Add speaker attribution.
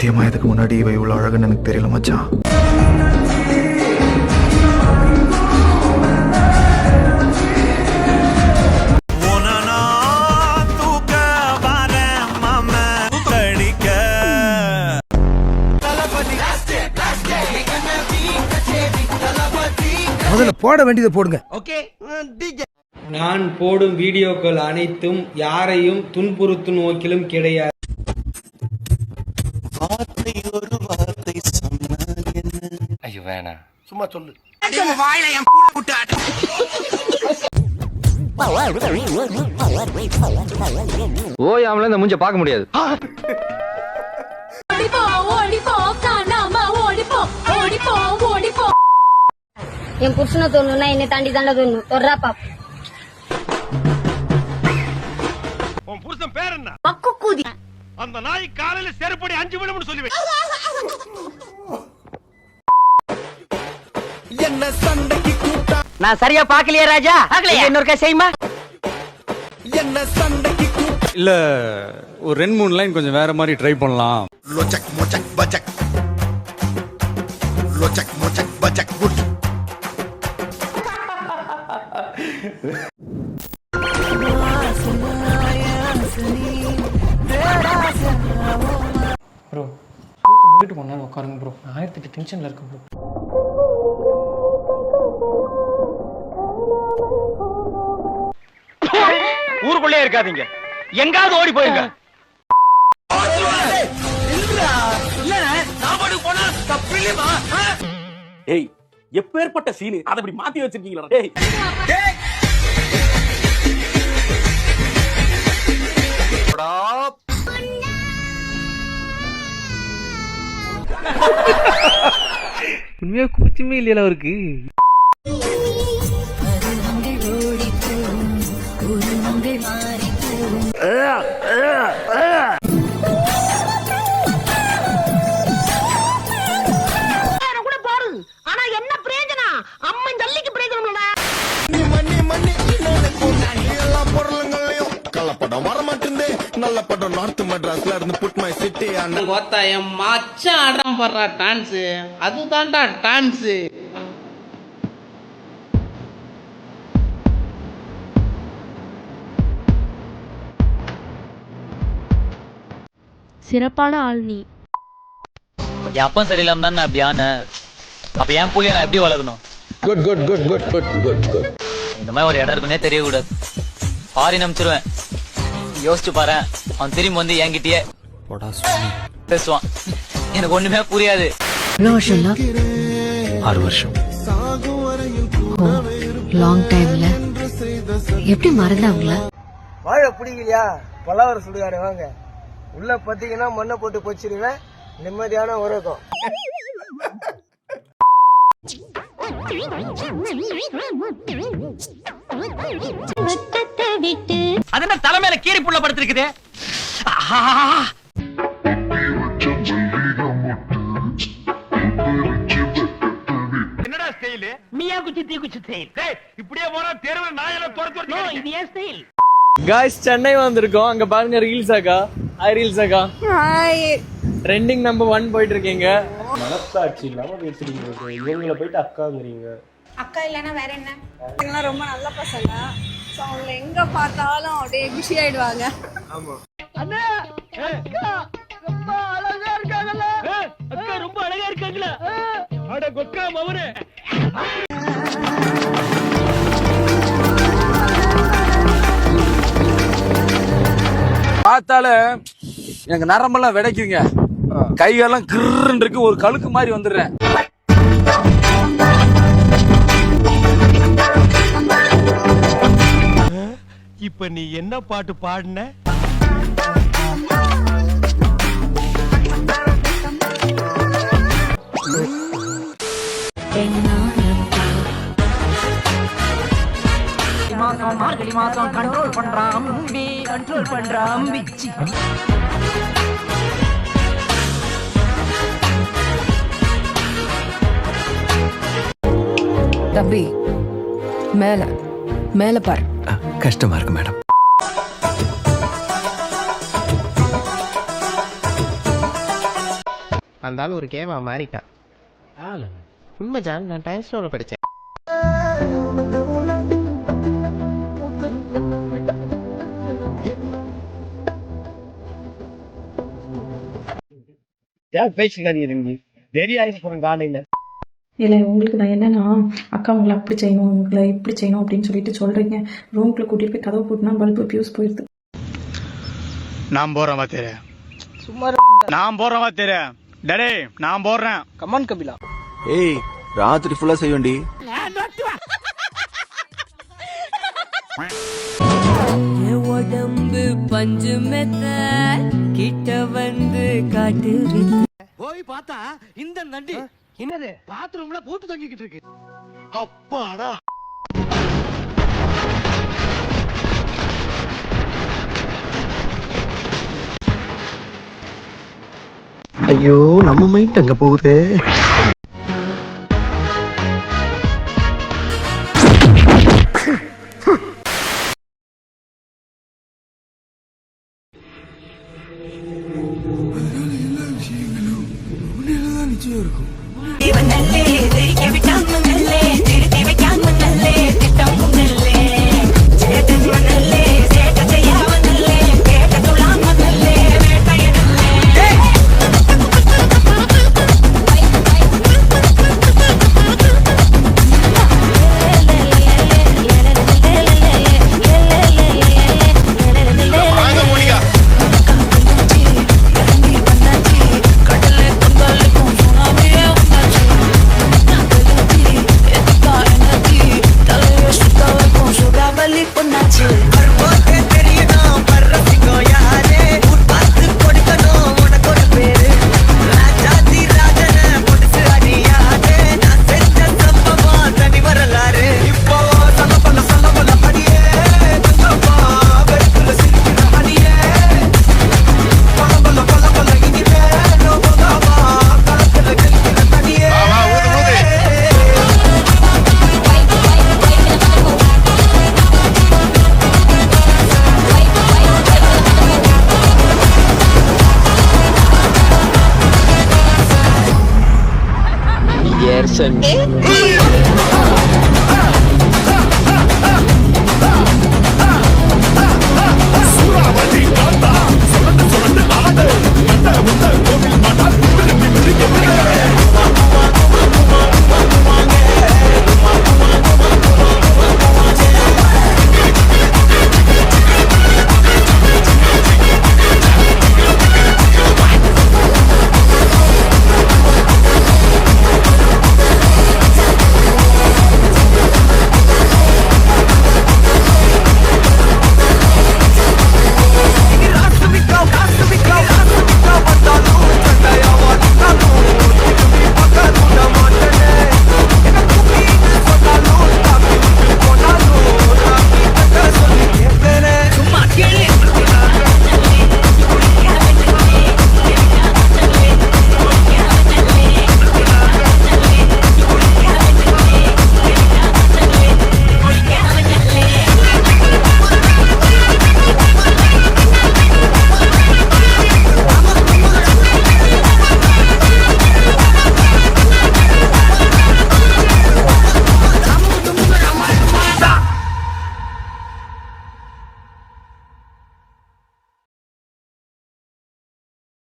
Speaker 1: சத்தியமா இதுக்கு முன்னாடி இவ இவ்வளவு அழகுன்னு எனக்கு தெரியல மச்சான்.
Speaker 2: முதல்ல போட வேண்டியதை போடுங்க. ஓகே.
Speaker 3: நான் போடும் வீடியோக்கள் அனைத்தும் யாரையும் துன்புறுத்தும் நோக்கிலும் கிடையாது.
Speaker 4: ஐயோ வேணா,
Speaker 2: சும்மா சொல்லு.
Speaker 4: ஓயாமல இந்த மூஞ்ச பார்க்க முடியாது.
Speaker 5: என் புருஷனை தோணுன்னா என்னை தாண்டி தாண்டா தோணும். தொர்றா பாப்.
Speaker 2: உன் புருஷன் பேர் என்ன?
Speaker 5: மக்கு கூதி.
Speaker 2: அந்த நாய் காலையில செருப்படி 5 விழும்னு சொல்லி என்ன சண்டைக்கு கூட்டா?
Speaker 6: நான் சரியா பாக்கலையா ராஜா? இன்னொருக்கா செய்யுமா?
Speaker 2: என்ன சண்டைக்கு கூட்டா?
Speaker 7: இல்ல ஒரு 2-3 லைன் கொஞ்சம் வேற மாதிரி ட்ரை பண்ணலாம்.
Speaker 2: லோச்சக் மோச்சக் பஜக் லோச்சக் மோச்சக் பஜக் குட்.
Speaker 3: ப்ரோ கூத்து முடிட்டு போனாலும் உட்காருங்க ப்ரோ. 1008 டென்ஷன்ல இருக்கு ப்ரோ.
Speaker 4: ஊருக்குள்ளே இருக்காதீங்க, எங்காவது ஓடி போயிருங்க.
Speaker 8: ஏய், எப்பேற்பட்ட சீனு அதை இப்படி மாத்தி வச்சிருக்கீங்களா? டேய்
Speaker 3: உண்மையா கூச்சமே இல்லையா அவருக்கு?
Speaker 6: ஆனா என்ன பிரயோஜனம்? அம்மன் ஜல்லிக்கு பிரயோஜனம்
Speaker 2: கள்ளப்படம் வர மாட்டேங்குது. நல்ல படம் நார்த் மெட்ராஸ்ல இருந்து புட் மை சிட்டி.
Speaker 9: என் மச்சான் ஆடம் பண்ற டான்ஸ் அதுதான்டா டான்ஸ்.
Speaker 5: சிறப்பான ஆள் நீ.
Speaker 6: என் அப்பா சரியில்லாம தான் நான் அப்படி ஆன. அப்ப என் புள்ளைய நான் எப்படி வளர்க்கணும்?
Speaker 2: Good good good good good good good.
Speaker 6: இந்த மாதிரி ஒரு இடம் இருக்குன்னே தெரியக்கூடாது. ஃபாரின் அனுப்பிச்சிருவேன். யோசிச்சு பாரு, அவன் திரும்பி வந்து என்கிட்டயே பேசுவான். எனக்கு ஒண்ணுமே புரியாது.
Speaker 1: 6 வருஷம்.
Speaker 5: லாங் டைம்ல எப்படி மறந்தாங்களா?
Speaker 3: வாழை பிடிக்கலையா? பலாவர சுடுகாடு வாங்க. உள்ள பாத்தீங்கன்னா மண்ணை போட்டு போச்சிருவேன். நிம்மதியான உறக்கம்.
Speaker 6: அது என்ன தலைமையில கீரி புள்ள படுத்திருக்குது?
Speaker 2: என்னடா ஸ்டைல்?
Speaker 6: மியா குச்சி தீ குச்சி ஸ்டைல்.
Speaker 2: இப்படியே போனா தெருவுல நாயெல்லாம் துரத்து
Speaker 6: இது ஏன் ஸ்டைல்?
Speaker 3: गाइस சென்னை வந்திருக்கோம். அங்க பாருங்க ரீல்ஸ் அக்கா. ஹாய் ரீல்ஸ் அக்கா. ஹாய். ட்ரெண்டிங் நம்பர் 1 போயிட்டு இருக்கீங்க. மனசாட்சி இல்லாம பேசுறீங்க. இவங்கள போயிட்டு அக்காங்கறீங்க.
Speaker 5: அக்கா இல்லனா வேற என்ன? இவங்க ரொம்ப நல்ல பசங்க. சோ அவங்க எங்க பார்த்தாலும் அப்படியே குஷி ஆயிடுவாங்க.
Speaker 3: ஆமா.
Speaker 6: அண்ணா அக்கா ரொம்ப அழகா இருக்காங்கல. அக்கா ரொம்ப அழகா இருக்காங்கல.
Speaker 2: அட கொக்கா மவனே.
Speaker 7: பார்த்தால எனக்கு நரம்பெல்லாம் விடைக்குங்க. கையெல்லாம் கிருன்னு இருக்கு. ஒரு கழுக்கு மாதிரி வந்துடுறேன்.
Speaker 2: இப்ப நீ என்ன பாட்டு பாடுன?
Speaker 6: மார்கழி மாசம் கண்ட்ரோல் பண்றான் அம்பி, கண்ட்ரோல் பண்றான் அம்பிச்சி.
Speaker 5: தம்பி மேல மேல பாரு.
Speaker 1: கஷ்டமா இருக்கு மேடம்.
Speaker 9: அந்த ஆள் ஒரு கேமா மாறிட்டான். உண்மை ஜான், நான் டைம் ஸ்டோரில் படித்தேன்.
Speaker 5: இல்லை உங்களுக்கு நான் என்னன்னா அக்கா உங்களை அப்படி செய்யணும் உங்களை இப்படி செய்யணும் அப்படின்னு சொல்லிட்டு சொல்றீங்க. ரூம்குள்ள கூட்டிட்டு போய் கதவு போட்டுனா பல்பு பியூஸ் போயிடுது.
Speaker 4: நான் போறேன் பாத்தேர,
Speaker 3: சும்மா
Speaker 4: நான் போறேன் பாத்தேர, டடே நான் போறேன்.
Speaker 3: கமான் கபிலா.
Speaker 1: ஏய் ராத்திரி ஃபுல்லா செய்வேண்டி.
Speaker 5: உடம்பு பஞ்சு மெத்த கிட்ட வந்து காட்டு
Speaker 8: போய் பார்த்தா இந்த நண்டி என்னது பாத்ரூம்ல போட்டு தங்கிக்கிட்டு இருக்கு. அப்பாடா.
Speaker 1: ஐயோ நம்ம மைண்ட் அங்க போகுது.
Speaker 6: Gerson.